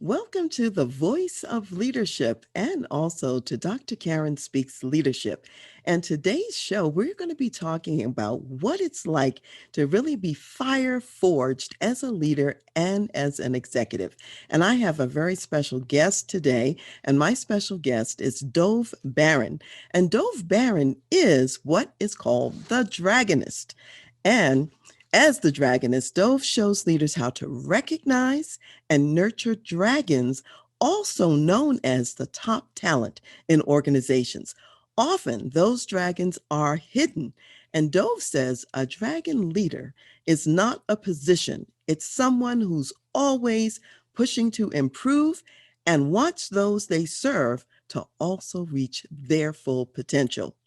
Welcome to the Voice of Leadership and also to Dr. Karen Speaks Leadership. And today's show, we're going to be talking about what it's like to really be fire forged as a leader and as an executive. And I have a very special guest today, and my special guest is Dov Baron. And Dov Baron is what is called the Dragonist. And as the Dragonist, Dove shows leaders how to recognize and nurture dragons, also known as the top talent in organizations. Often, those dragons are hidden. And Dove says a dragon leader is not a position, it's someone who's always pushing to improve and wants those they serve to also reach their full potential.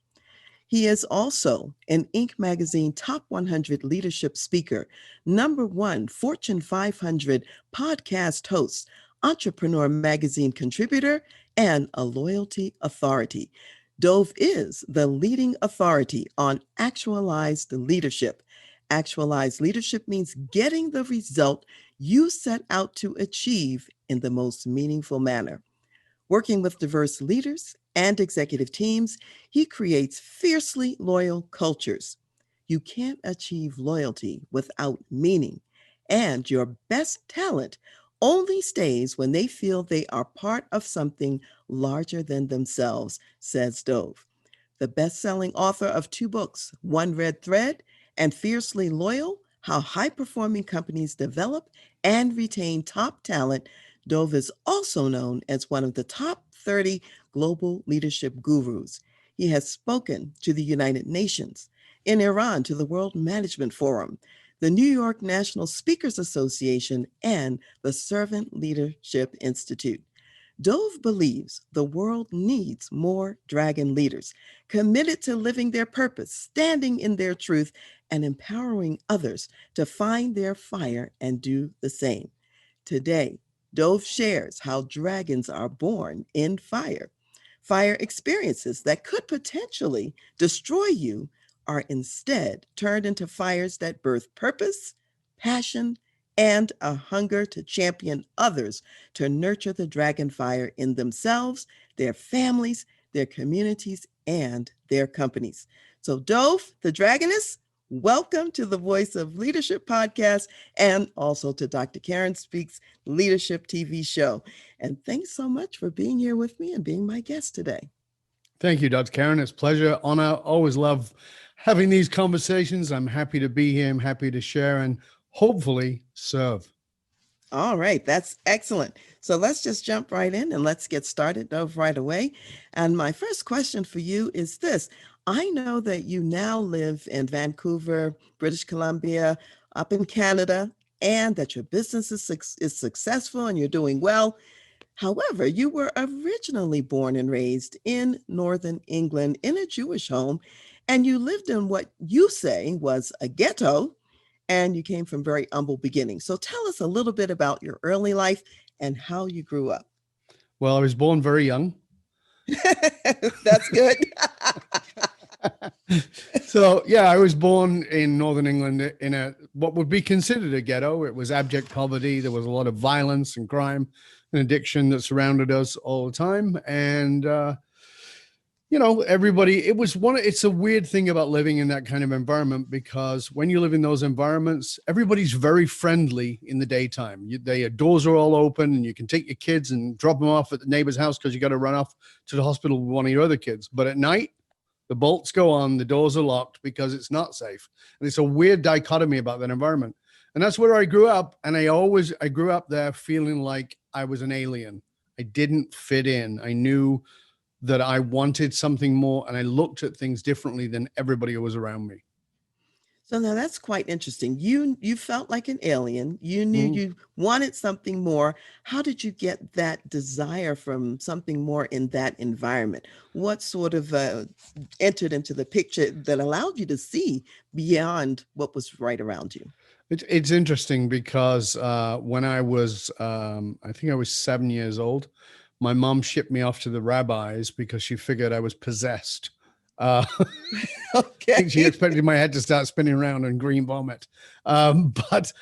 He is also an Inc. magazine top 100 leadership speaker, number one Fortune 500 podcast host, Entrepreneur Magazine contributor, and a loyalty authority. Dove is the leading authority on actualized leadership. Actualized leadership means getting the result you set out to achieve in the most meaningful manner. Working with diverse leaders and executive teams, he creates fiercely loyal cultures. You can't achieve loyalty without meaning, and your best talent only stays when they feel they are part of something larger than themselves, says Dove. The best selling author of two books, One Red Thread and Fiercely Loyal: How High Performing Companies Develop and Retain Top Talent, Dove is also known as one of the top 30 global leadership gurus. He has spoken to the United Nations, in Iran to the World Management Forum, the New York National Speakers Association, and the Servant Leadership Institute. Dove believes the world needs more dragon leaders, committed to living their purpose, standing in their truth, and empowering others to find their fire and do the same. Today, Dove shares how dragons are born in fire. Fire experiences that could potentially destroy you are instead turned into fires that birth purpose, passion, and a hunger to champion others to nurture the dragon fire in themselves, their families, their communities, and their companies. So, Dove, the Dragonist, welcome to the Voice of Leadership podcast and also to Dr. Karen Speaks Leadership TV show. And thanks so much for being here with me and being my guest today. Thank you, Dr. Karen. It's a pleasure, honor. Always love having these conversations. I'm happy to be here. I'm happy to share and hopefully serve. All right, that's excellent. So let's just jump right in and let's get started right away. And my first question for you is this. I know that you now live in Vancouver, British Columbia, up in Canada, and that your business is successful and you're doing well. However, you were originally born and raised in Northern England in a Jewish home, and you lived in what you say was a ghetto, and you came from very humble beginnings. So tell us a little bit about your early life and how you grew up. Well, I was born very young. That's good. So, yeah, I was born in Northern England in a what would be considered a ghetto. It was abject poverty. There was a lot of violence and crime and addiction that surrounded us all the time. And, everybody, it's a weird thing about living in that kind of environment, because when you live in those environments, everybody's very friendly in the daytime. Your doors are all open and you can take your kids and drop them off at the neighbor's house because you got to run off to the hospital with one of your other kids. But at night, the bolts go on, the doors are locked because it's not safe. And it's a weird dichotomy about that environment. And that's where I grew up. And I grew up there feeling like I was an alien. I didn't fit in. I knew that I wanted something more, and I looked at things differently than everybody who was around me. So now that's quite interesting. You felt like an alien. You knew you wanted something more. How did you get that desire from something more in that environment? What sort of entered into the picture that allowed you to see beyond what was right around you? It's interesting because when I was, I think I was 7 years old, my mom shipped me off to the rabbis because she figured I was possessed. Uh, I think she Okay. expected my head to start spinning around and green vomit. But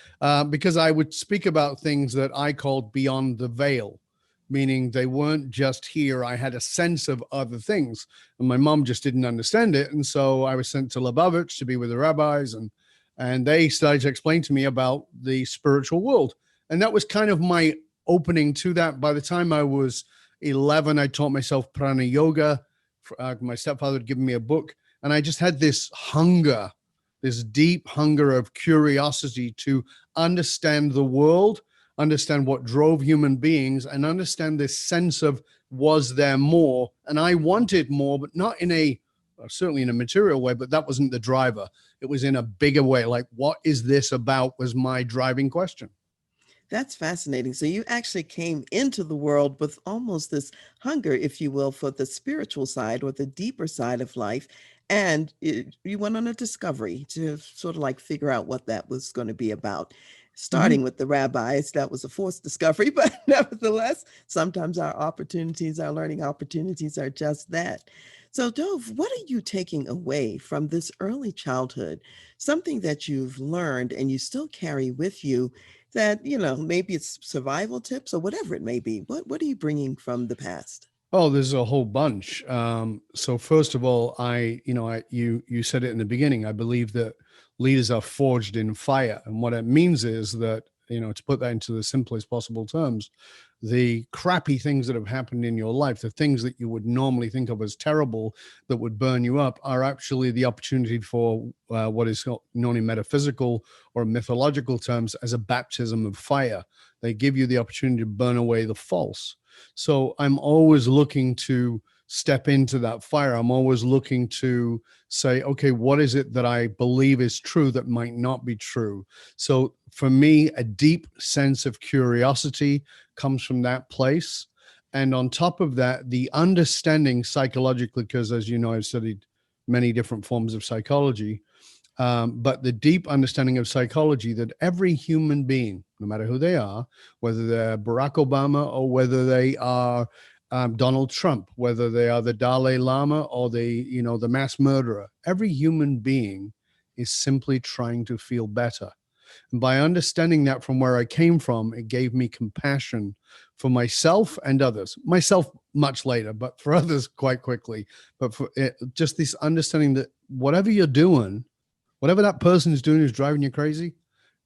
because I would speak about things that I called beyond the veil, meaning they weren't just here. I had a sense of other things, and my mom just didn't understand it. And so I was sent to Lubavitch to be with the rabbis, and they started to explain to me about the spiritual world. And that was kind of my opening to that. By the time I was 11, I taught myself prana yoga. My stepfather had given me a book, and I just had this hunger, this deep hunger of curiosity to understand the world, understand what drove human beings, and understand this sense of, was there more? And I wanted more, but not in a, certainly in a material way, but that wasn't the driver. It was in a bigger way. Like, what is this about was my driving question. That's fascinating. So you actually came into the world with almost this hunger, if you will, for the spiritual side or the deeper side of life. And you went on a discovery to sort of like figure out what that was going to be about. Mm-hmm. Starting with the rabbis, that was a forced discovery, but nevertheless, sometimes our opportunities, our learning opportunities are just that. So, Dove, what are you taking away from this early childhood? Something that you've learned and you still carry with you that, maybe it's survival tips or whatever it may be. What are you bringing from the past? Oh, there's a whole bunch. So first of all, you said it in the beginning. I believe that leaders are forged in fire, and what it means is that, to put that into the simplest possible terms, the crappy things that have happened in your life, the things that you would normally think of as terrible that would burn you up, are actually the opportunity for what is known in metaphysical or mythological terms as a baptism of fire. They give you the opportunity to burn away the false. So I'm always looking to step into that fire. I'm always looking to say, okay, what is it that I believe is true that might not be true? So for me, a deep sense of curiosity comes from that place. And on top of that, the understanding psychologically, because as you know, I've studied many different forms of psychology, but the deep understanding of psychology that every human being, no matter who they are, whether they're Barack Obama or whether they are Donald Trump, whether they are the Dalai Lama or the mass murderer, every human being is simply trying to feel better. And by understanding that from where I came from, it gave me compassion for myself and others. Myself much later, but for others quite quickly. But for just this understanding that whatever you're doing, whatever that person is doing who's driving you crazy,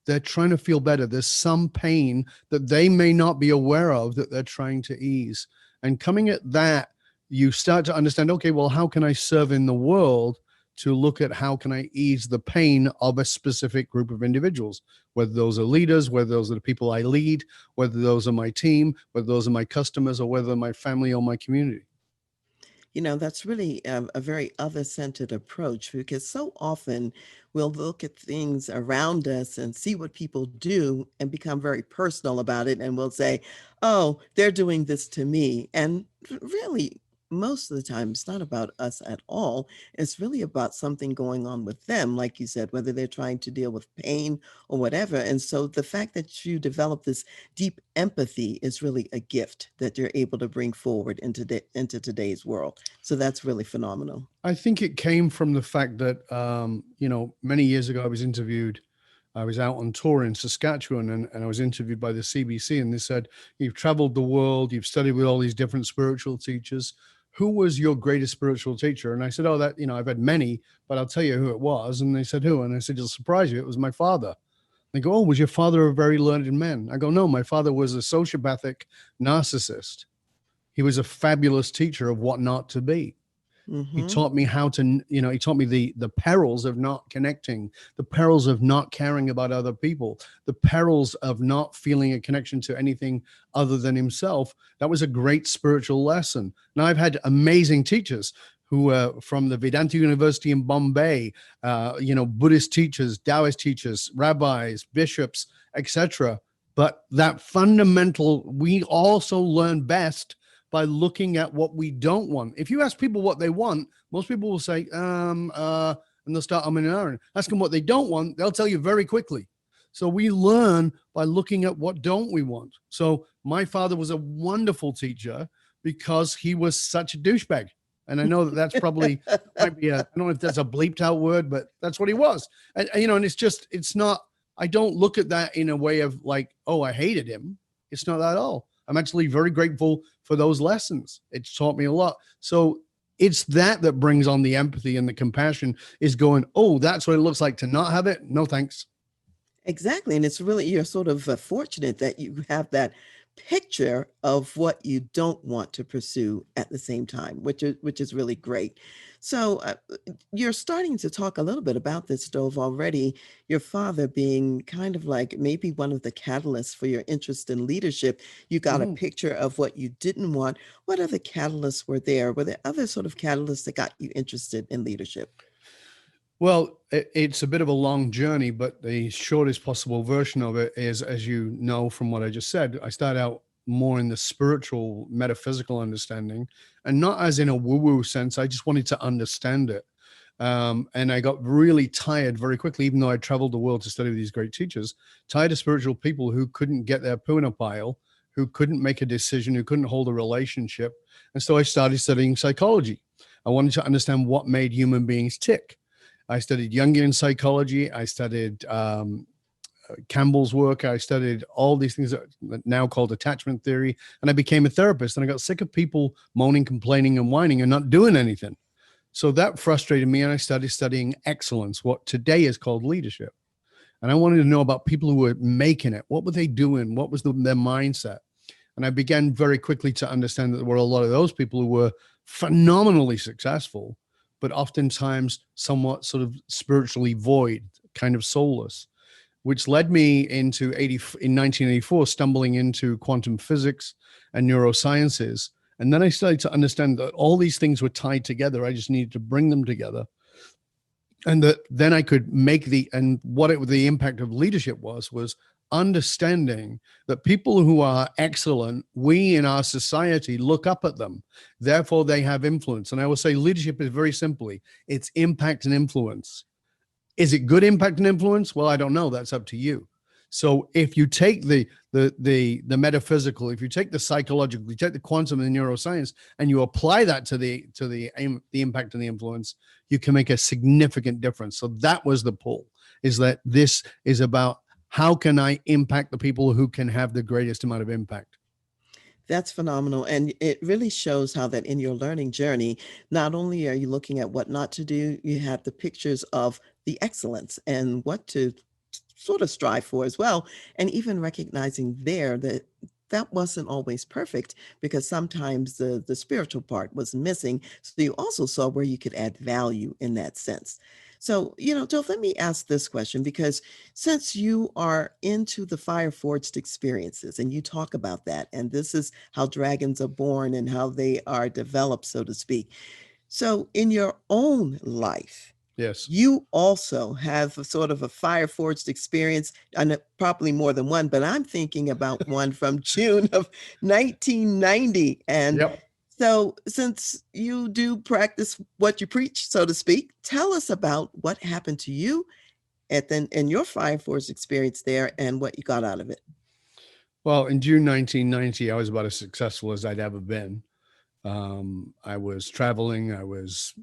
they're trying to feel better. There's some pain that they may not be aware of that they're trying to ease. And coming at that, you start to understand, okay, well, how can I serve in the world to look at how can I ease the pain of a specific group of individuals, whether those are leaders, whether those are the people I lead, whether those are my team, whether those are my customers, or whether my family or my community. That's really a very other centered approach because so often we'll look at things around us and see what people do and become very personal about it. And we'll say, oh, they're doing this to me. And really, most of the time, it's not about us at all. It's really about something going on with them, like you said, whether they're trying to deal with pain or whatever. And so the fact that you develop this deep empathy is really a gift that you're able to bring forward into today's world. So that's really phenomenal. I think it came from the fact that, many years ago I was out on tour in Saskatchewan and I was interviewed by the CBC and they said, you've traveled the world, you've studied with all these different spiritual teachers. Who was your greatest spiritual teacher? And I said, oh, I've had many, but I'll tell you who it was. And they said, who? And I said, it'll surprise you. It was my father. They go, oh, was your father a very learned man? I go, no, my father was a sociopathic narcissist. He was a fabulous teacher of what not to be. He Hmm. taught me how to, he taught me the perils of not connecting, the perils of not caring about other people, the perils of not feeling a connection to anything other than himself. That was a great spiritual lesson. Now, I've had amazing teachers who from the Vedanta University in Bombay, Buddhist teachers, Taoist teachers, rabbis, bishops, etc. But that fundamental, we also learn best by looking at what we don't want. If you ask people what they want, most people will say, and they'll start umming and ahhing. Ask them what they don't want, they'll tell you very quickly. So we learn by looking at what don't we want. So my father was a wonderful teacher because he was such a douchebag. And I know that that's probably might be I don't know if that's a bleeped out word, but that's what he was. And you know, and it's not, I don't look at that in a way of like, oh, I hated him. It's not that at all. I'm actually very grateful for those lessons. It's taught me a lot. So it's that that brings on the empathy and the compassion, is going, oh, that's what it looks like to not have it. No, thanks. Exactly. And it's really, you're sort of fortunate that you have that picture of what you don't want to pursue at the same time, which is really great. So you're starting to talk a little bit about this, Dove, already. Your father being kind of like maybe one of the catalysts for your interest in leadership. You got a Mhm. picture of what you didn't want. What other catalysts were there? Were there other sort of catalysts that got you interested in leadership? Well, it's a bit of a long journey, but the shortest possible version of it is, as you know from what I just said, I started out more in the spiritual, metaphysical understanding, and not as in a woo-woo sense. I just wanted to understand it. And I got really tired very quickly, even though I traveled the world to study with these great teachers, tired of spiritual people who couldn't get their poo in a pile, who couldn't make a decision, who couldn't hold a relationship. And so I started studying psychology. I wanted to understand what made human beings tick. I studied Jungian psychology. I studied Campbell's work. I studied all these things that are now called attachment theory. And I became a therapist. And I got sick of people moaning, complaining, and whining and not doing anything. So that frustrated me. And I started studying excellence, what today is called leadership. And I wanted to know about people who were making it. What were they doing? What was their mindset? And I began very quickly to understand that there were a lot of those people who were phenomenally successful, but oftentimes somewhat sort of spiritually void, kind of soulless, which led me into in 1984, stumbling into quantum physics and neurosciences. And then I started to understand that all these things were tied together. I just needed to bring them together. And that then I could make the impact of leadership was understanding that people who are excellent, we in our society look up at them. Therefore, they have influence. And I will say leadership is very simply, it's impact and influence. Is it good impact and influence? Well, I don't know. That's up to you. So if you take the metaphysical, if you take the psychological, you take the quantum and the neuroscience, and you apply that to the impact and the influence, you can make a significant difference. So that was the pull, is that this is about how can I impact the people who can have the greatest amount of impact. That's phenomenal. And it really shows how that in your learning journey, not only are you looking at what not to do, you have the pictures of the excellence and what to sort of strive for as well. And even recognizing there that that wasn't always perfect because sometimes the spiritual part was missing. So you also saw where you could add value in that sense. So, Joe, let me ask this question because since you are into the Fireforged experiences and you talk about that, and this is how dragons are born and how they are developed, so to speak. So, in your own life, Yes. you also have a sort of a Fireforged experience, and probably more than one, but I'm thinking about one from June of 1990. And Yep. so, since you do practice what you preach, so to speak, tell us about what happened to you in your Fireforged experience there and what you got out of it. Well, in June 1990, I was about as successful as I'd ever been. I was traveling. It was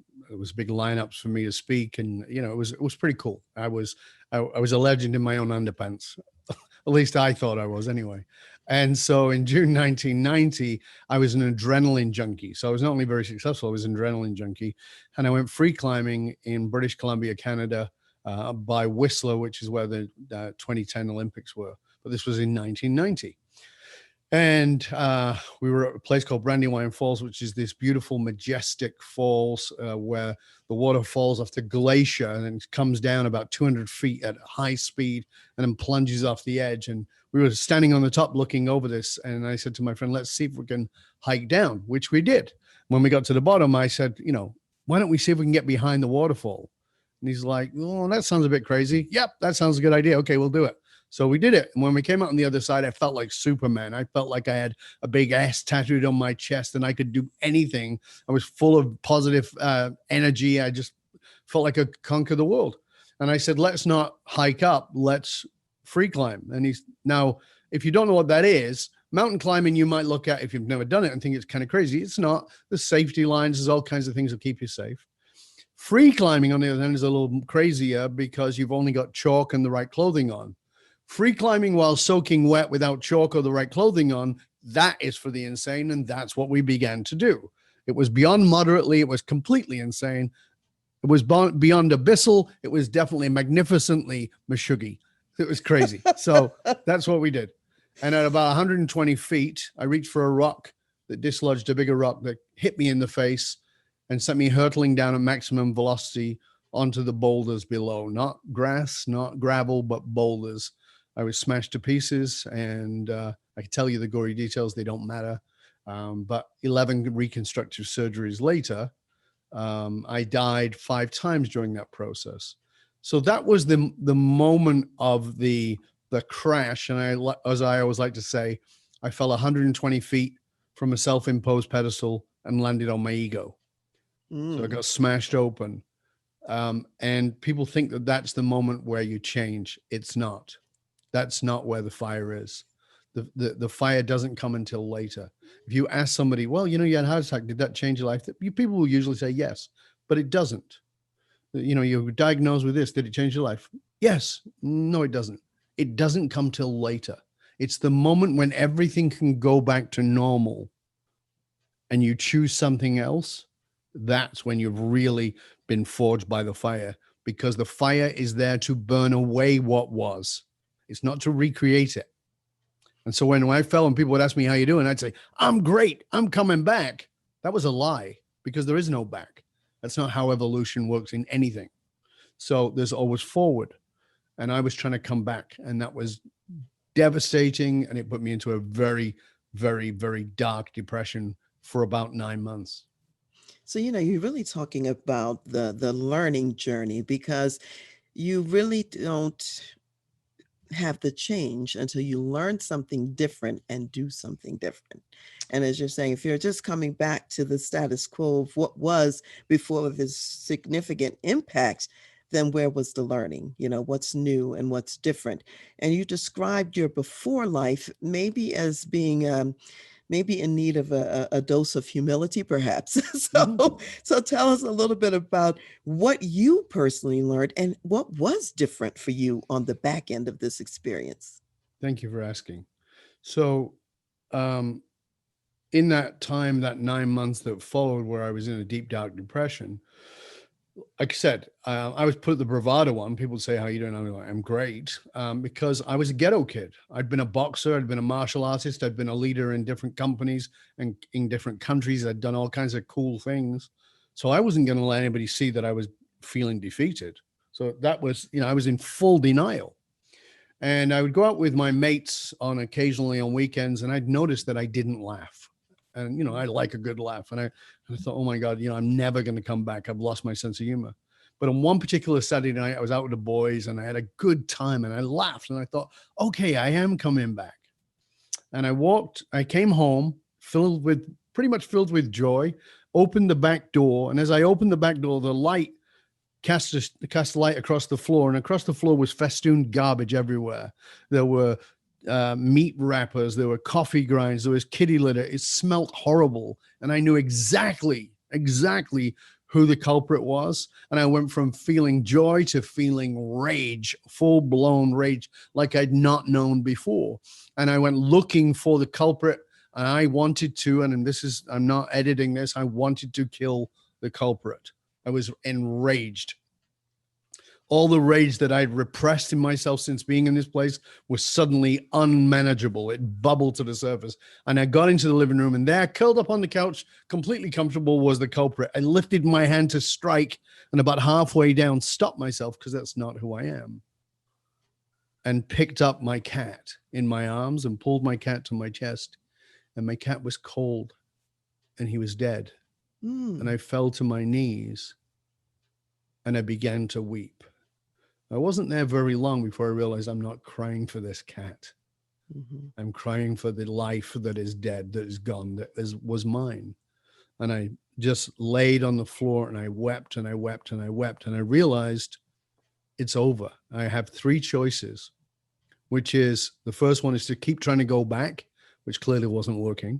big lineups for me to speak, and it was pretty cool. I was a legend in my own underpants. At least I thought I was anyway. And so in June 1990, I was an adrenaline junkie. So I was not only very successful, I was an adrenaline junkie. And I went free climbing in British Columbia, Canada, by Whistler, which is where the 2010 Olympics were. But this was in 1990. And we were at a place called Brandywine Falls, which is this beautiful, majestic falls where the water falls off the glacier and then comes down about 200 feet at high speed and then plunges off the edge. And we were standing on the top looking over this. And I said to my friend, let's see if we can hike down, which we did. When we got to the bottom, I said, why don't we see if we can get behind the waterfall? And he's like, oh, that sounds a bit crazy. Yep, that sounds a good idea. Okay, we'll do it. So we did it. And when we came out on the other side, I felt like Superman. I felt like I had a big S tattooed on my chest and I could do anything. I was full of positive energy. I just felt like I could conquer the world. And I said, let's not hike up. Let's free climb. And now, if you don't know what that is, Mountain climbing, you might look at if you've never done it and think it's kind of crazy. It's not. There's safety lines. There's all kinds of things that keep you safe. Free climbing, on the other hand, is a little crazier because you've only got chalk and the right clothing on. Free climbing while soaking wet without chalk or the right clothing on, that is for the insane, and that's what we began to do. It was beyond moderately. It was completely insane. It was beyond abyssal. It was definitely magnificently mashuggy. It was crazy. So that's what we did. And at about 120 feet, I reached for a rock that dislodged a bigger rock that hit me in the face and sent me hurtling down at maximum velocity onto the boulders below. Not grass, not gravel, but boulders. I was smashed to pieces, and I can tell you the gory details. They don't matter. But 11 reconstructive surgeries later, I died 5 times during that process. So that was the moment of the crash. And as I always like to say, I fell 120 feet from a self-imposed pedestal and landed on my ego. So I got smashed open. And people think that that's the moment where you change. It's not. That's not where the fire is. The fire doesn't come until later. If you ask somebody, well, you had a heart attack, did that change your life? People will usually say yes, but it doesn't. You were diagnosed with this. Did it change your life? Yes. No, it doesn't. It doesn't come till later. It's the moment when everything can go back to normal and you choose something else. That's when you've really been forged by the fire, because the fire is there to burn away what was. It's not to recreate it. And so when I fell and people would ask me, how you doing? I'd say, I'm great. I'm coming back. That was a lie, because there is no back. That's not how evolution works in anything. So there's always forward. And I was trying to come back, and that was devastating. And it put me into a very, very, very dark depression for about 9 months. So, you're really talking about the learning journey, because you really don't have the change until you learn something different and do something different. And as you're saying, if you're just coming back to the status quo of what was before this significant impact, then where was the learning? What's new and what's different? And you described your before life maybe as being maybe in need of a dose of humility, perhaps. So tell us a little bit about what you personally learned and what was different for you on the back end of this experience. Thank you for asking. So, in that time, that 9 months that followed, where I was in a deep, dark depression, like I said, I was put the bravado on. People say, how you doing? I'm great, because I was a ghetto kid. I'd been a boxer. I'd been a martial artist. I'd been a leader in different companies and in different countries. I'd done all kinds of cool things. So I wasn't going to let anybody see that I was feeling defeated. So that was, I was in full denial. And I would go out with my mates occasionally on weekends, and I'd notice that I didn't laugh. And, I like a good laugh. And I thought, oh my God, I'm never going to come back. I've lost my sense of humor. But on one particular Saturday night, I was out with the boys and I had a good time and I laughed and I thought, okay, I am coming back. And I came home pretty much filled with joy, opened the back door. And as I opened the back door, the light cast light across the floor, and across the floor was festooned garbage everywhere. There were meat wrappers, there were coffee grinds, there was kitty litter. It smelled horrible, and I knew exactly who the culprit was. And I went from feeling joy to feeling rage, full-blown rage, like I'd not known before. And I went looking for the culprit, and I wanted to, and I'm not editing this, I wanted to kill the culprit. I was enraged. All the rage that I'd repressed in myself since being in this place was suddenly unmanageable. It bubbled to the surface. And I got into the living room, and there, curled up on the couch, completely comfortable, was the culprit. I lifted my hand to strike, and about halfway down, stopped myself, because that's not who I am, and picked up my cat in my arms and pulled my cat to my chest. And my cat was cold, and he was dead. And I fell to my knees, and I began to weep. I wasn't there very long before I realized I'm not crying for this cat. Mm-hmm. I'm crying for the life that is dead, that is gone, was mine. And I just laid on the floor and I wept and I wept and I wept. And I realized it's over. I have 3 choices, which is, the first one is to keep trying to go back, which clearly wasn't working,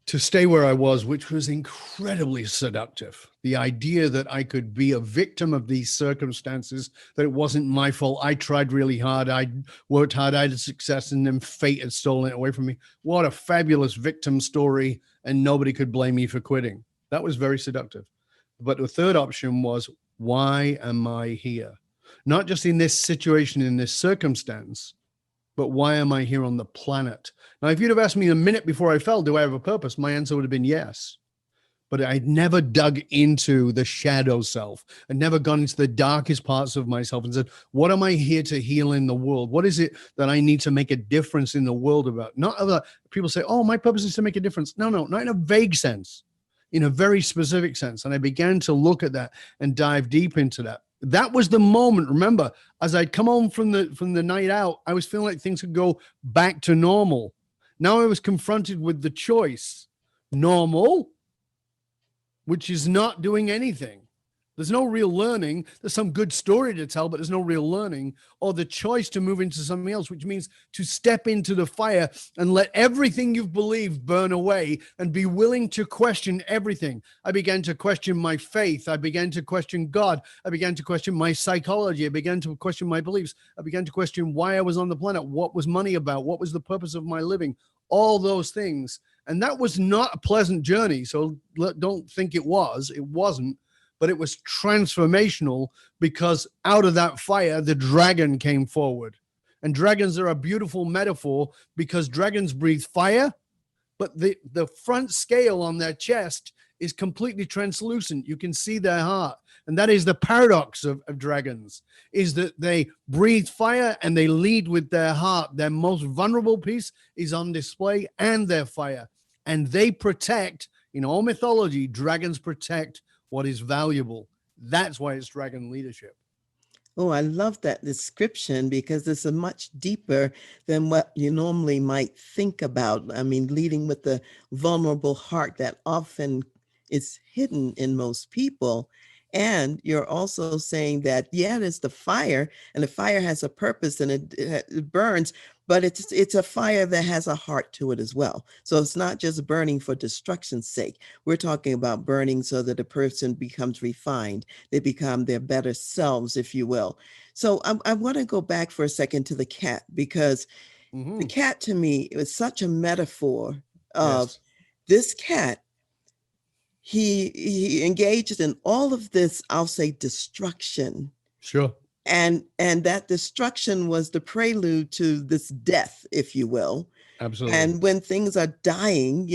to stay where I was, which was incredibly seductive. The idea that I could be a victim of these circumstances, that it wasn't my fault. I tried really hard. I worked hard. I had success, and then fate had stolen it away from me. What a fabulous victim story, and nobody could blame me for quitting. That was very seductive. But the third option was, why am I here? Not just in this situation, in this circumstance, but why am I here on the planet? Now, if you'd have asked me a minute before I fell, do I have a purpose? My answer would have been yes. But I'd never dug into the shadow self. I'd never gone into the darkest parts of myself and said, what am I here to heal in the world? What is it that I need to make a difference in the world about? Not other people say, oh, my purpose is to make a difference. No, not in a vague sense, in a very specific sense. And I began to look at that and dive deep into that. That was the moment. Remember, as I'd come home from the night out, I was feeling like things could go back to normal. Now I was confronted with the choice: normal, which is not doing anything. There's no real learning. There's some good story to tell, but there's no real learning. Or the choice to move into something else, which means to step into the fire and let everything you've believed burn away and be willing to question everything. I began to question my faith. I began to question God. I began to question my psychology. I began to question my beliefs. I began to question why I was on the planet. What was money about? What was the purpose of my living? All those things. And that was not a pleasant journey. So don't think it was. It wasn't. But it was transformational, because out of that fire, the dragon came forward. And dragons are a beautiful metaphor, because dragons breathe fire, but the front scale on their chest is completely translucent. You can see their heart. And that is the paradox of dragons, is that they breathe fire and they lead with their heart. Their most vulnerable piece is on display, and their fire. And they protect, in all mythology, dragons protect what is valuable. That's why it's dragon leadership. Oh, I love that description, because it's a much deeper than what you normally might think about. I mean, leading with the vulnerable heart that often is hidden in most people. And you're also saying that, yeah, there's the fire, and the fire has a purpose, and it burns, but it's a fire that has a heart to it as well. So it's not just burning for destruction's sake. We're talking about burning so that a person becomes refined. They become their better selves, if you will. So I want to go back for a second to the cat, because the cat, to me, it was such a metaphor of this cat. He engaged in all of this, I'll say, destruction. Sure. And that destruction was the prelude to this death, if you will. Absolutely. And when things are dying,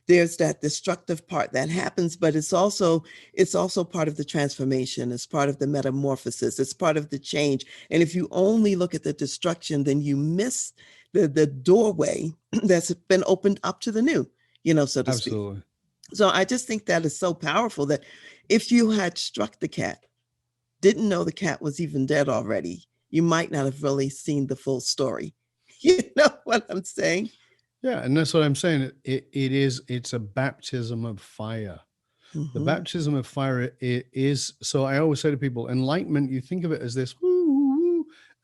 there's that destructive part that happens, but it's also part of the transformation. It's part of the metamorphosis. It's part of the change. And if you only look at the destruction, then you miss the doorway that's been opened up to the new, so to speak. Absolutely. So I just think that is so powerful, that if you had struck the cat, didn't know the cat was even dead already, you might not have really seen the full story. You know what I'm saying? Yeah, and that's what I'm saying. It's a baptism of fire. The baptism of fire is, so I always say to people, enlightenment, you think of it as this,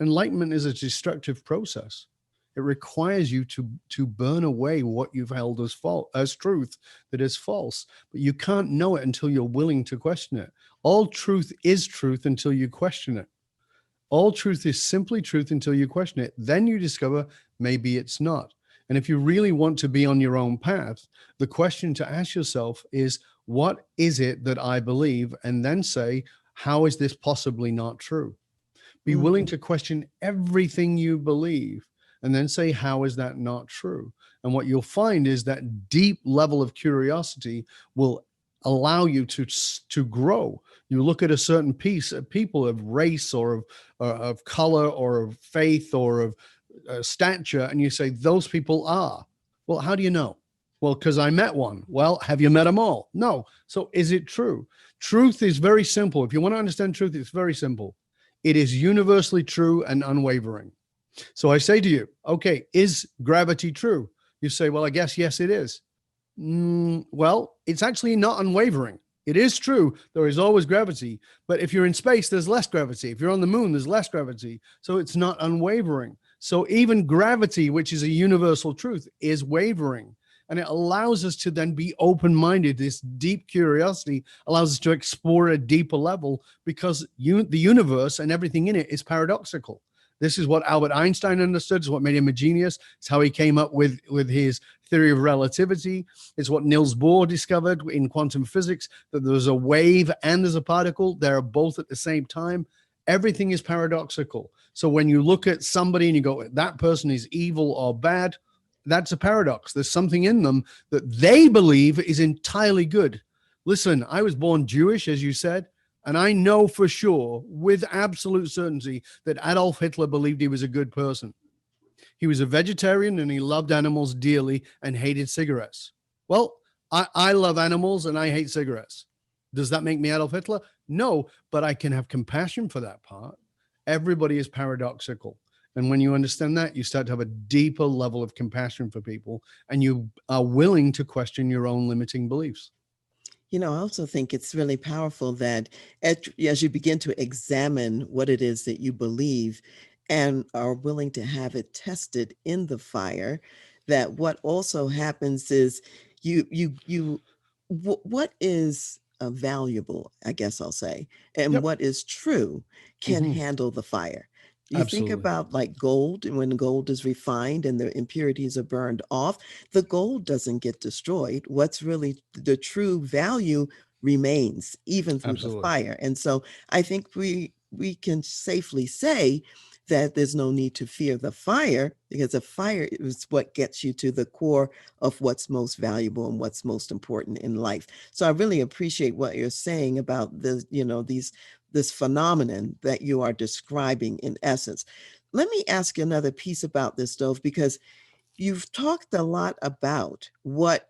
enlightenment is a destructive process. It requires you to burn away what you've held as truth that is false. But you can't know it until you're willing to question it. All truth is truth until you question it. All truth is simply truth until you question it. Then you discover maybe it's not. And if you really want to be on your own path, the question to ask yourself is, what is it that I believe? And then say, how is this possibly not true? Be willing to question everything you believe, and then say, how is that not true? And what you'll find is that deep level of curiosity will allow you to grow. You look at a certain piece of people, of race or of color or of faith or of stature, and you say, those people are. Well, how do you know? Well, because I met one. Well, have you met them all? No. So is it true? Truth is very simple. If you want to understand truth, it's very simple. It is universally true and unwavering. So I say to you, okay, is gravity true? You say, well, I guess, yes, it is. Well, it's actually not unwavering. It is true. There is always gravity. But if you're in space, there's less gravity. If you're on the moon, there's less gravity. So it's not unwavering. So even gravity, which is a universal truth, is wavering. And it allows us to then be open-minded. This deep curiosity allows us to explore a deeper level because the universe and everything in it is paradoxical. This is what Albert Einstein understood. It's what made him a genius. It's how he came up with his theory of relativity. It's what Niels Bohr discovered in quantum physics, that there's a wave and there's a particle. They're both at the same time. Everything is paradoxical. So when you look at somebody and you go, that person is evil or bad, that's a paradox. There's something in them that they believe is entirely good. Listen, I was born Jewish, as you said. And I know for sure, with absolute certainty, that Adolf Hitler believed he was a good person. He was a vegetarian and he loved animals dearly and hated cigarettes. Well, I love animals and I hate cigarettes. Does that make me Adolf Hitler? No, but I can have compassion for that part. Everybody is paradoxical. And when you understand that, you start to have a deeper level of compassion for people and you are willing to question your own limiting beliefs. I also think it's really powerful that as you begin to examine what it is that you believe and are willing to have it tested in the fire, that what also happens is what is valuable, I guess I'll say, and Yep. what is true can Mm-hmm. handle the fire. You think Absolutely. about like gold, and when gold is refined and the impurities are burned off, the gold doesn't get destroyed. What's really the true value remains even through the Absolutely. fire. And so I think we can safely say that there's no need to fear the fire, because the fire is what gets you to the core of what's most valuable and what's most important in life. So I really appreciate what you're saying about this phenomenon that you are describing in essence. Let me ask you another piece about this, Dove, because you've talked a lot about what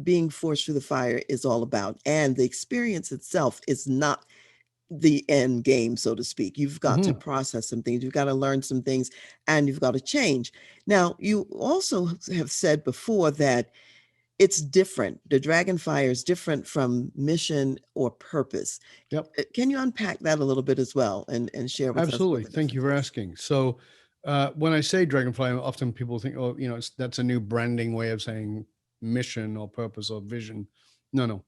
being forced through the fire is all about, and the experience itself is not the end game, so to speak. You've got to Mm-hmm. process some things, you've got to learn some things, and you've got to change. Now, you also have said before that it's different. The dragon fire is different from mission or purpose. Yep. Can you unpack that a little bit as well and share with us what Absolutely. the Thank you difference for is? asking. So, when I say dragonfly, often people think, oh, that's a new branding way of saying mission or purpose or vision. No, no.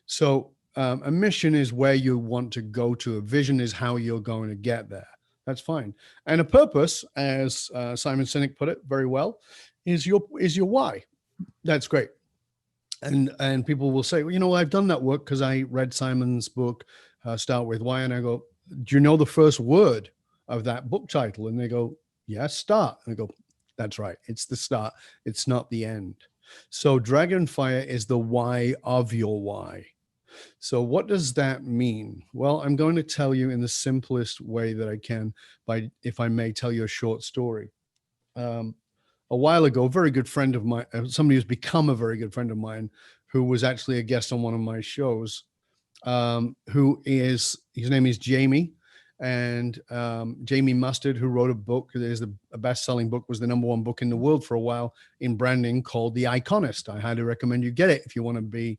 So, a mission is where you want to go to. A vision is how you're going to get there. That's fine. And a purpose, as Simon Sinek put it very well, is your why. That's great. And people will say, well, I've done that work because I read Simon's book, Start With Why, and I go, do you know the first word of that book title? And they go, yes, start. And I go, that's right. It's the start. It's not the end. So Dragonfire is the why of your why. So what does that mean? Well, I'm going to tell you in the simplest way that I can, if I may tell you a short story. Um, a while ago, a very good friend of mine, somebody who's become a very good friend of mine, who was actually a guest on one of my shows, his name is Jamie, and Jamie Mustard, who wrote a book that is a best-selling book, was the #1 book in the world for a while in branding, called The Iconist. I highly recommend you get it if you want to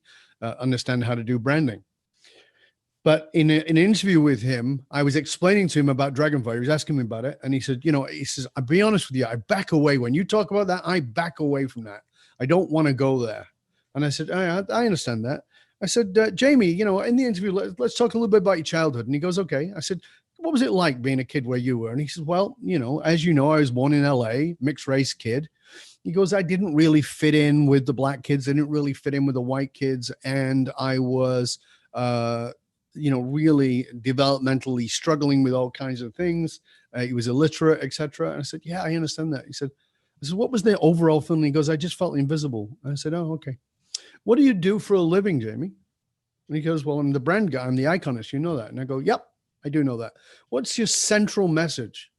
understand how to do branding. But in an interview with him, I was explaining to him about Dragonfire. He was asking me about it. And he said, I'll be honest with you, I back away. When you talk about that, I back away from that. I don't want to go there. And I said, I understand that. I said, Jamie, in the interview, let's talk a little bit about your childhood. And he goes, okay. I said, what was it like being a kid where you were? And he says, well, as you know, I was born in LA, mixed race kid. He goes, I didn't really fit in with the black kids. I didn't really fit in with the white kids. And I was, really developmentally struggling with all kinds of things. He was illiterate, etc. And I said, yeah, I understand that. He said, what was the overall feeling? He goes, I just felt invisible. And I said, oh, okay. What do you do for a living, Jamie? And he goes, well, I'm the brand guy. I'm the iconist. You know that. And I go, yep, I do know that. What's your central message?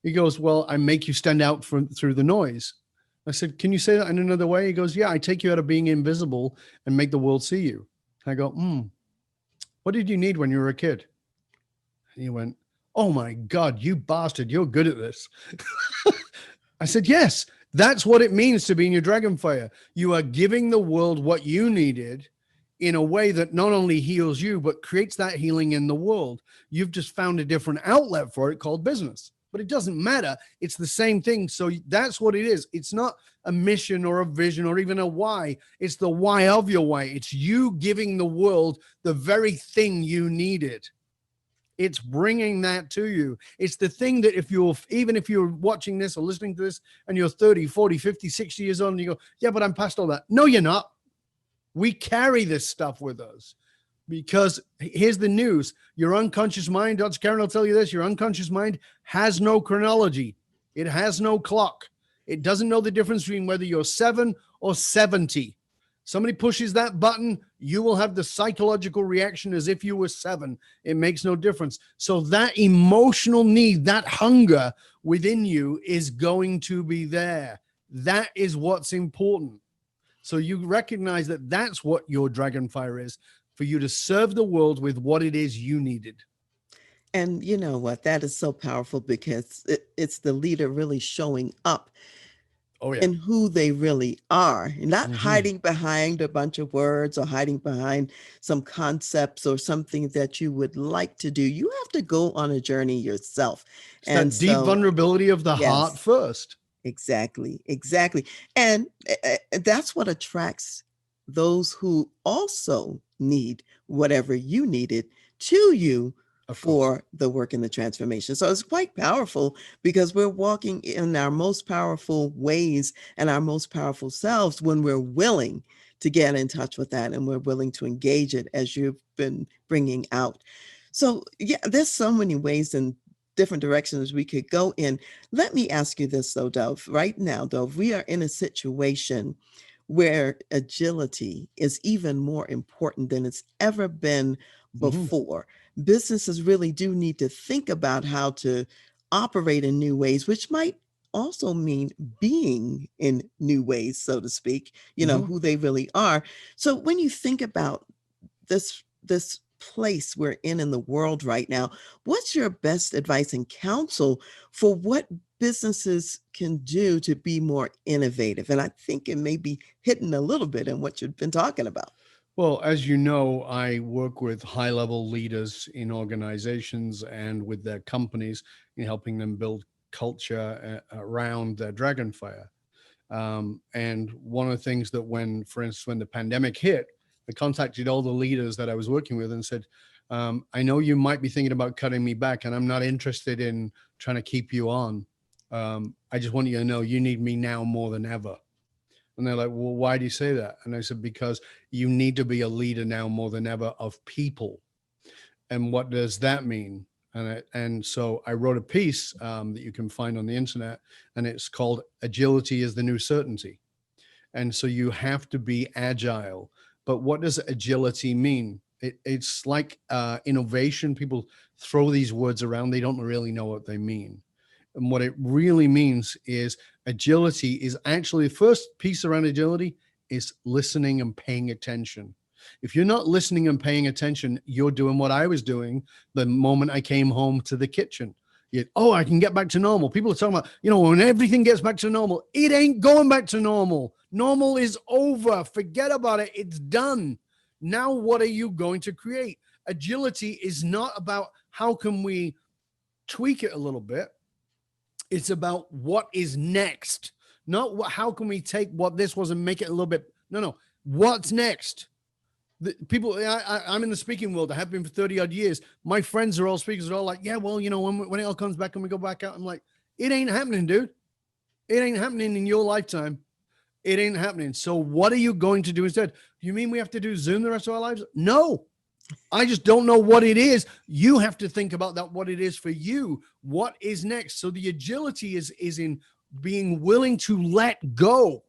He goes, well, I make you stand out through the noise. I said, can you say that in another way? He goes, yeah, I take you out of being invisible and make the world see you. I go, what did you need when you were a kid? And he went, oh my God, you bastard, you're good at this. I said, yes, that's what it means to be in your Dragonfire. You are giving the world what you needed in a way that not only heals you, but creates that healing in the world. You've just found a different outlet for it called business. but it doesn't matter. It's the same thing. So that's what it is. It's not a mission or a vision or even a why. It's the why of your why. It's you giving the world the very thing you needed. It's bringing that to you. It's the thing that even if you're watching this or listening to this and you're 30, 40, 50, 60 years old and you go, yeah, but I'm past all that. No, you're not. We carry this stuff with us because here's the news. Your unconscious mind, Dr. Karen will tell you this, your unconscious mind has no chronology. It has no clock. It doesn't know the difference between whether you're 7 or 70. Somebody pushes that button, you will have the psychological reaction as if you were 7. It makes no difference. So that emotional need, that hunger within you is going to be there. That is what's important. So you recognize that that's what your dragon fire is, for you to serve the world with what it is you needed. And you know what? That is so powerful because it's the leader really showing up Oh, yeah. and who they really are, not Mm-hmm. hiding behind a bunch of words or hiding behind some concepts or something that you would like to do. You have to go on a journey yourself. It's And that deep so, vulnerability of the heart yes, first. exactly, exactly. And that's what attracts those who also need whatever you needed to you Of course. for the work and the transformation. So it's quite powerful because we're walking in our most powerful ways and our most powerful selves when we're willing to get in touch with that and we're willing to engage it as you've been bringing out. So yeah, there's so many ways and different directions we could go in. Let me ask you this though, Dov. Right now, Dov, we are in a situation where agility is even more important than it's ever been Mm-hmm. before. Businesses really do need to think about how to operate in new ways, which might also mean being in new ways, so to speak, Mm-hmm. who they really are. So when you think about this place we're in the world right now, what's your best advice and counsel for what businesses can do to be more innovative? And I think it may be hitting a little bit in what you've been talking about. Well, as you know, I work with high-level leaders in organizations and with their companies in helping them build culture around their dragon fire. And one of the things that for instance, when the pandemic hit, I contacted all the leaders that I was working with and said, I know you might be thinking about cutting me back, and I'm not interested in trying to keep you on. I just want you to know you need me now more than ever. And they're like, well, why do you say that? And I said, because you need to be a leader now more than ever of people. And what does that mean? And so I wrote a piece that you can find on the internet, and it's called Agility is the New Certainty. And so you have to be agile. But what does agility mean? It's like innovation. People throw these words around. They don't really know what they mean. And what it really means is agility is actually the first piece around agility is listening and paying attention. If you're not listening and paying attention, you're doing what I was doing the moment I came home to the kitchen. I can get back to normal. People are talking about, when everything gets back to normal, it ain't going back to normal. Normal is over. Forget about it. It's done. Now, what are you going to create? Agility is not about how can we tweak it a little bit. It's about what is next, not how can we take what this was and make it a little bit. No. What's next? I'm in the speaking world. I have been for 30 odd years. My friends are all speakers. They're all like, yeah, well, when it all comes back and we go back out, I'm like, it ain't happening, dude. It ain't happening in your lifetime. It ain't happening. So what are you going to do instead? You mean we have to do Zoom the rest of our lives? No. I just don't know what it is. You have to think about that, what it is for you. What is next? So the agility is in being willing to let go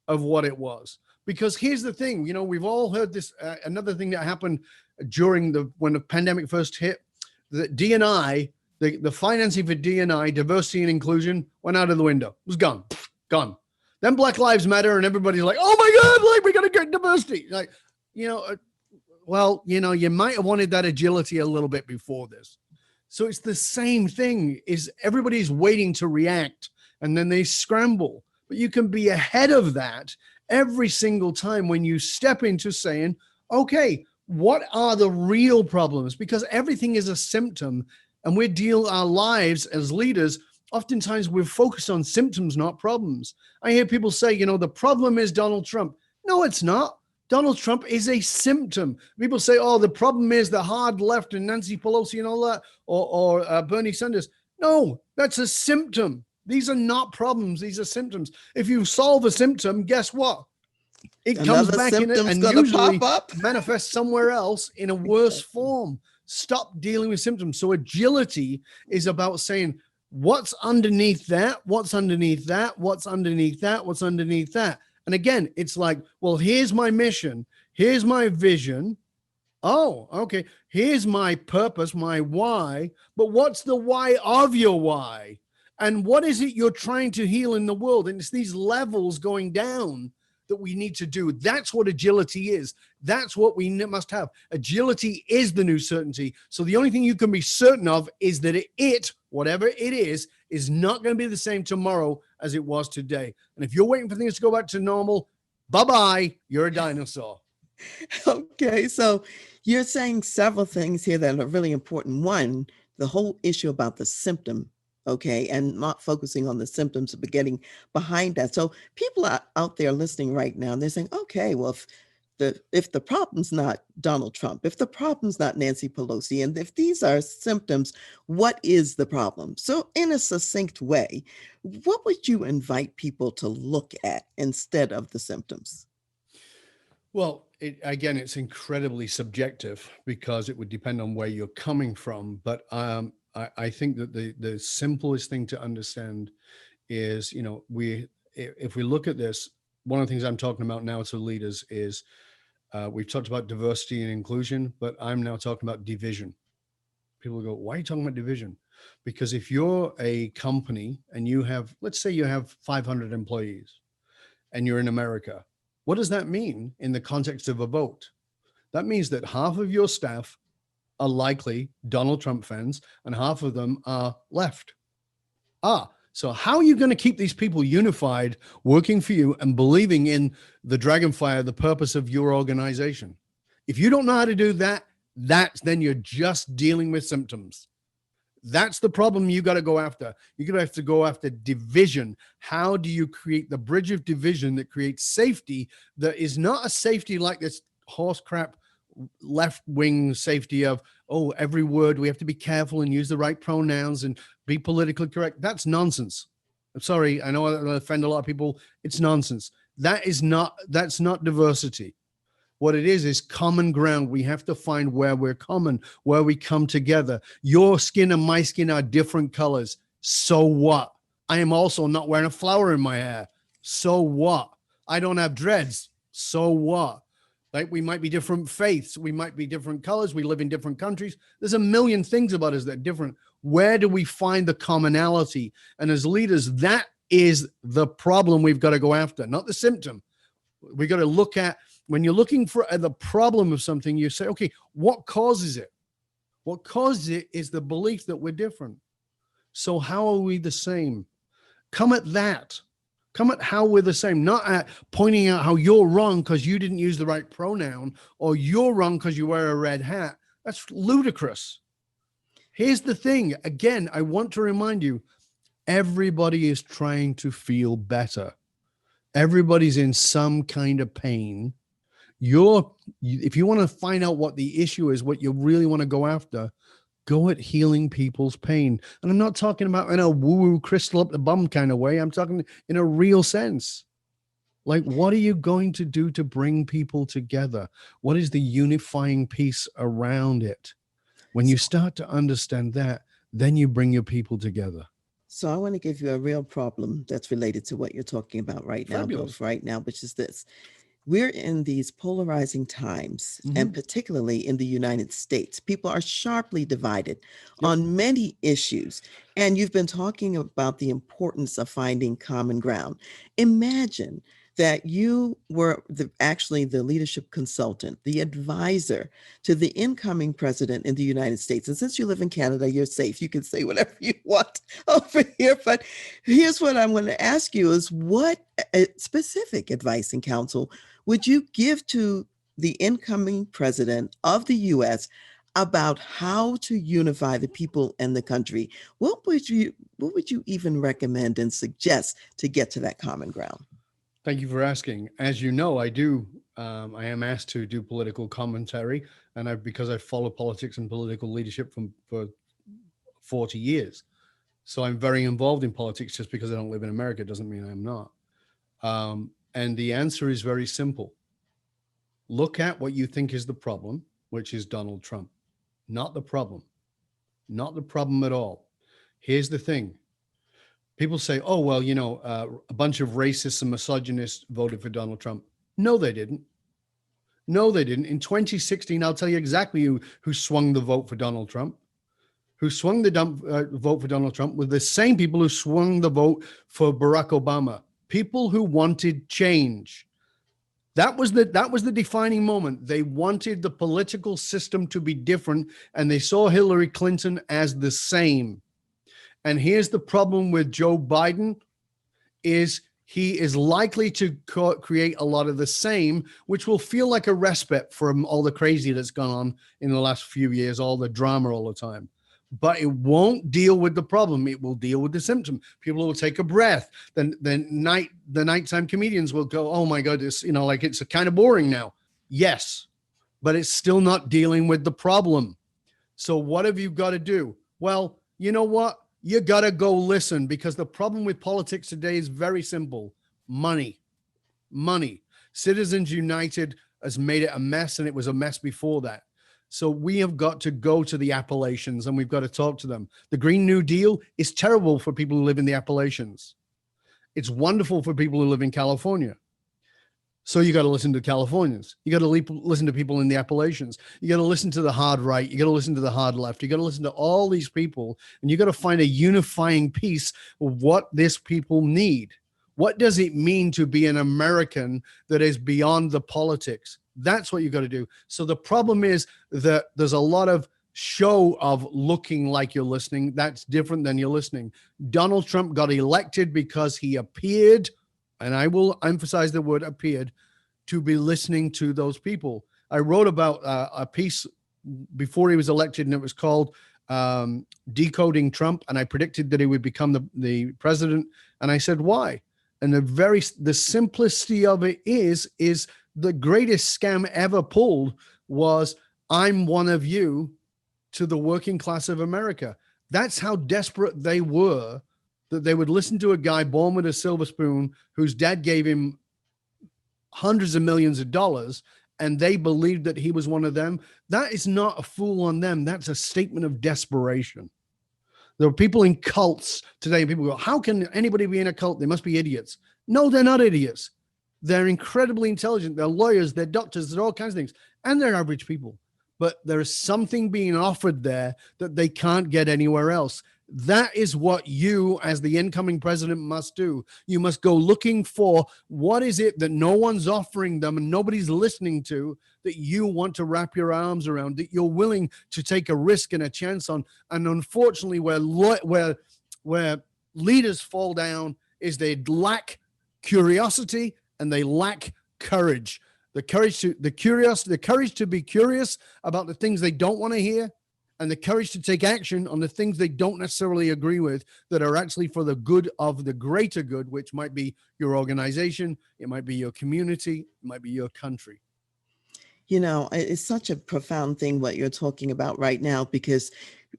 of what it was. Because here's the thing, we've all heard this, another thing that happened when the pandemic first hit, the D&I, the financing for D&I, diversity and inclusion, went out of the window. It was gone. Then Black Lives Matter and everybody's like, oh my God, like we got to get diversity. Like, you might have wanted that agility a little bit before this. So it's the same thing, is everybody's waiting to react and then they scramble. But you can be ahead of that every single time when you step into saying, okay, what are the real problems? Because everything is a symptom And we deal our lives as leaders. Oftentimes we're focused on symptoms, not problems. I hear people say, the problem is Donald Trump. No, it's not. Donald Trump is a symptom. People say, oh, the problem is the hard left and Nancy Pelosi and all that, or Bernie Sanders. No, that's a symptom. These are not problems. These are symptoms. If you solve a symptom, guess what? It comes Another back in it symptom's and gonna pop usually up. manifests somewhere else in a worse form. Stop dealing with symptoms. So agility is about saying, what's underneath that? What's underneath that? What's underneath that? What's underneath that? And again, it's like, well, here's my mission. Here's my vision. Oh, okay. Here's my purpose, my why. But what's the why of your why? And what is it you're trying to heal in the world? And it's these levels going down that we need to do. That's what agility is. That's what we must have. Agility is the new certainty. So the only thing you can be certain of is that whatever it is not going to be the same tomorrow as it was today. And if you're waiting for things to go back to normal, bye-bye, you're a dinosaur. Okay, so you're saying several things here that are really important. One, the whole issue about the symptom, okay, and not focusing on the symptoms, but getting behind that. So people are out there listening right now, and they're saying, okay, well, if the problem's not Donald Trump, if the problem's not Nancy Pelosi, and if these are symptoms, what is the problem? So in a succinct way, what would you invite people to look at instead of the symptoms? Well, it's incredibly subjective because it would depend on where you're coming from. But I think that the simplest thing to understand is, if we look at this, one of the things I'm talking about now to leaders is we've talked about diversity and inclusion, but I'm now talking about division. People go, why are you talking about division? Because if you're a company and you have, let's say you have 500 employees and you're in America, what does that mean in the context of a vote? That means that half of your staff are likely Donald Trump fans and half of them are left. So how are you going to keep these people unified, working for you and believing in the Dragonfire, the purpose of your organization? If you don't know how to do that, then you're just dealing with symptoms. That's the problem you got to go after. You're going to have to go after division. How do you create the bridge of division that creates safety that is not a safety like this horse crap left-wing safety of, every word we have to be careful and use the right pronouns and be politically correct? That's nonsense. I'm sorry. I know I offend a lot of people. It's nonsense. That's not diversity. What it is common ground. We have to find where we're common, where we come together. Your skin and my skin are different colors. So what? I am also not wearing a flower in my hair. So what? I don't have dreads. So what? Like, we might be different faiths. We might be different colors. We live in different countries. There's a million things about us that are different. Where do we find the commonality? And as leaders, that is the problem we've got to go after, not the symptom. We got to look at, when you're looking for the problem of something, you say, okay, what causes it? What causes it is the belief that we're different. So how are we the same? Come at that. Come at how we're the same, not at pointing out how you're wrong because you didn't use the right pronoun, or you're wrong because you wear a red hat. That's ludicrous. Here's the thing. Again, I want to remind you, everybody is trying to feel better. Everybody's in some kind of pain. If you want to find out what the issue is, what you really want to go after, go at healing people's pain. And I'm not talking about in a woo-woo crystal up the bum kind of way. I'm talking in a real sense. Like, what are you going to do to bring people together? What is the unifying piece around it? When you start to understand that, then you bring your people together. So I want to give you a real problem that's related to what you're talking about right now, Dov, right now, which is this. We're in these polarizing times, and particularly in the United States, people are sharply divided on many issues. And you've been talking about the importance of finding common ground. Imagine that you were actually the leadership consultant, the advisor to the incoming president in the United States. And since you live in Canada, you're safe. You can say whatever you want over here. But here's what I'm going to ask you is, what specific advice and counsel would you give to the incoming president of the U.S. about how to unify the people and the country, what would you even recommend and suggest to get to that common ground? Thank you for asking. As you know, I am asked to do political commentary, and because I follow politics and political leadership for 40 years. So I'm very involved in politics. Just because I don't live in America doesn't mean I'm not. And the answer is very simple. Look at what you think is the problem, which is Donald Trump. Not the problem. Not the problem at all. Here's the thing. People say, oh, well, a bunch of racists and misogynists voted for Donald Trump. No, they didn't. No, they didn't. In 2016, I'll tell you exactly who swung the vote for Donald Trump. Who swung the vote for Donald Trump were the same people who swung the vote for Barack Obama. People who wanted change. That was the defining moment. They wanted the political system to be different, and they saw Hillary Clinton as the same. And here's the problem with Joe Biden is he is likely to create a lot of the same, which will feel like a respite from all the crazy that's gone on in the last few years, all the drama all the time. But it won't deal with the problem. It will deal with the symptom. People will take a breath. Then the nighttime comedians will go, oh my goodness, like it's kind of boring now. Yes, but it's still not dealing with the problem. So what have you got to do? Well, you know what? You got to go listen, because the problem with politics today is very simple. Money. Citizens United has made it a mess, and it was a mess before that. So we have got to go to the Appalachians, and we've got to talk to them. The Green New Deal is terrible for people who live in the Appalachians. It's wonderful for people who live in California. So you got to listen to Californians. You got to listen to people in the Appalachians. You got to listen to the hard right. You got to listen to the hard left. You got to listen to all these people, and you got to find a unifying piece of what this people need. What does it mean to be an American that is beyond the politics? That's what you got to do. So the problem is that there's a lot of show of looking like you're listening. That's different than you're listening. Donald Trump got elected because he appeared, and I will emphasize the word appeared, to be listening to those people. I wrote about a piece before he was elected, and it was called Decoding Trump, and I predicted that he would become the president. And I said, why? And the simplicity of it is the greatest scam ever pulled was, I'm one of you, to the working class of America. That's how desperate they were, that they would listen to a guy born with a silver spoon whose dad gave him hundreds of millions of dollars, and they believed that he was one of them. That is not a fool on them. That's a statement of desperation. There are people in cults today, and people go, how can anybody be in a cult? They must be idiots. No, they're not idiots. They're incredibly intelligent. They're lawyers, they're doctors, they're all kinds of things. And they're average people. But there is something being offered there that they can't get anywhere else. That is what you, as the incoming president, must do. You must go looking for what is it that no one's offering them and nobody's listening to, that you want to wrap your arms around, that you're willing to take a risk and a chance on. And unfortunately, where leaders fall down is they lack curiosity and they lack courage. The courage to be curious about the things they don't want to hear, and the courage to take action on the things they don't necessarily agree with, that are actually for the good of the greater good, which might be your organization, it might be your community, it might be your country. It's such a profound thing what you're talking about right now, because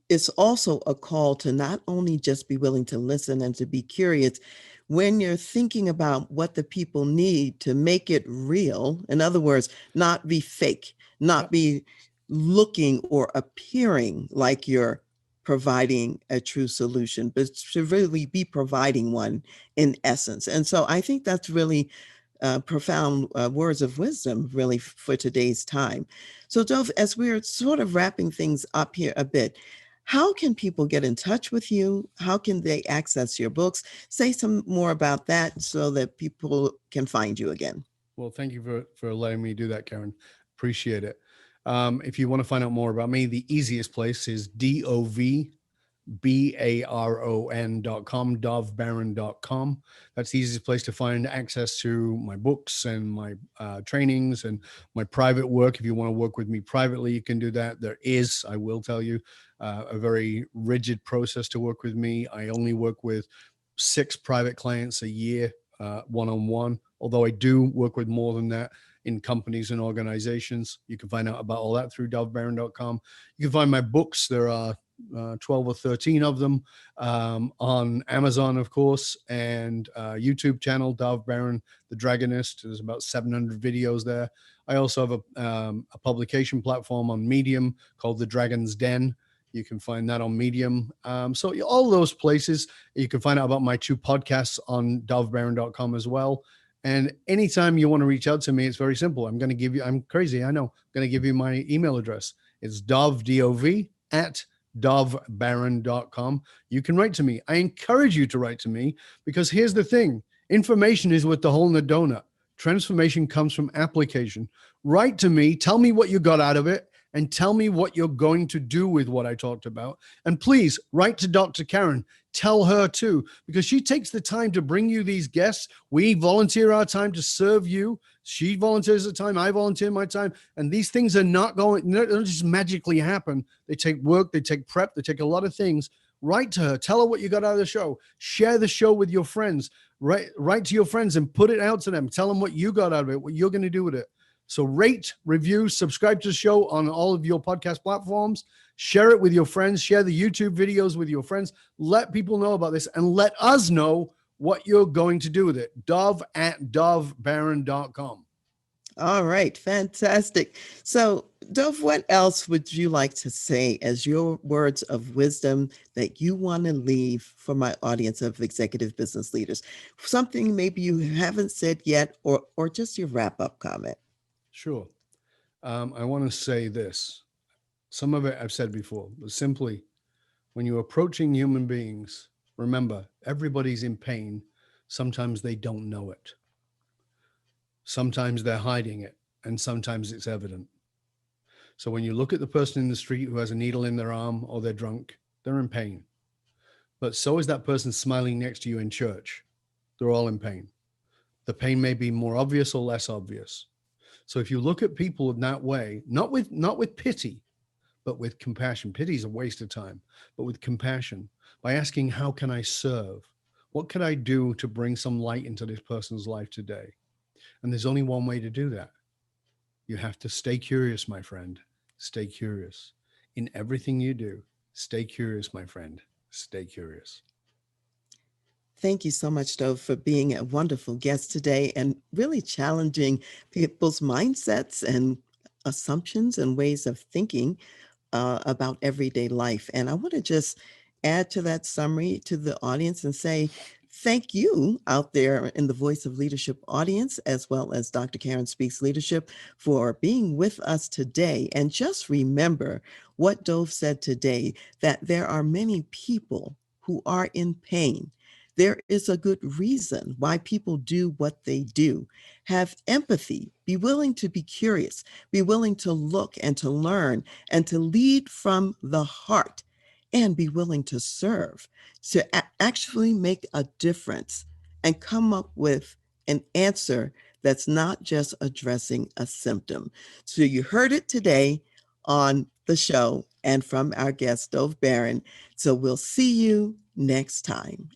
it's also a call to not only just be willing to listen and to be curious when you're thinking about what the people need to make it real. In other words, not be fake, not be looking or appearing like you're providing a true solution, but to really be providing one in essence. And so I think that's really profound words of wisdom, really, for today's time. So, Dov, as we're sort of wrapping things up here a bit, how can people get in touch with you? How can they access your books? Say some more about that so that people can find you again. Well, thank you for letting me do that, Karen. Appreciate it. If you want to find out more about me, the easiest place is BARON.com, dovbaron.com. That's the easiest place to find access to my books and my trainings and my private work. If you want to work with me privately, you can do that. There is, I will tell you, a very rigid process to work with me. I only work with 6 private clients a year, one-on-one, although I do work with more than that in companies and organizations. You can find out about all that through dovbaron.com. You can find my books. There are 12 or 13 of them on Amazon, of course, and YouTube channel, Dov Baron, the Dragonist. There's about 700 videos there. I also have a publication platform on Medium called The Dragon's Den. You can find that on Medium. So all those places. You can find out about my 2 podcasts on dovbaron.com as well. And anytime you want to reach out to me, it's very simple. I'm going to give you, I'm crazy, I know. I'm going to give you my email address. It's dov, D-O-V, at dovbaron.com. You can write to me. I encourage you to write to me because here's the thing. Information is what the hole in the donut. Transformation comes from application. Write to me. Tell me what you got out of it and tell me what you're going to do with what I talked about. And please write to Dr. Karen. Tell her too, because she takes the time to bring you these guests. We volunteer our time to serve you. She volunteers her time. I volunteer my time. And these things are not going, they don't just magically happen. They take work, they take prep, they take a lot of things. Write to her. Tell her what you got out of the show. Share the show with your friends. Write to your friends and put it out to them. Tell them what you got out of it, what you're going to do with it. So rate, review, subscribe to the show on all of your podcast platforms. Share it with your friends. Share the YouTube videos with your friends. Let people know about this and let us know what you're going to do with it. Dov at dovbaron.com. All right, fantastic. So, Dov, what else would you like to say as your words of wisdom that you want to leave for my audience of executive business leaders? Something maybe you haven't said yet, or just your wrap-up comment. Sure. I want to say this. Some of it I've said before, but simply, when you're approaching human beings, remember, everybody's in pain. Sometimes they don't know it. Sometimes they're hiding it, and sometimes it's evident. So when you look at the person in the street who has a needle in their arm or they're drunk, they're in pain. But so is that person smiling next to you in church. They're all in pain. The pain may be more obvious or less obvious. So if you look at people in that way, not with pity, but with compassion. Pity is a waste of time, but with compassion, by asking, how can I serve? What could I do to bring some light into this person's life today? And there's only one way to do that. You have to stay curious, my friend. Stay curious. In everything you do, stay curious, my friend. Stay curious. Thank you so much, Dov, for being a wonderful guest today and really challenging people's mindsets and assumptions and ways of thinking about everyday life. And I want to just add to that summary to the audience and say, thank you out there in the Voice of Leadership audience, as well as Dr. Karen Speaks Leadership, for being with us today. And just remember what Dove said today, that there are many people who are in pain. There is a good reason why people do what they do. Have empathy, be willing to be curious, be willing to look and to learn and to lead from the heart, and be willing to serve, to actually make a difference and come up with an answer that's not just addressing a symptom. So you heard it today on the show and from our guest, Dov Baron. So we'll see you next time.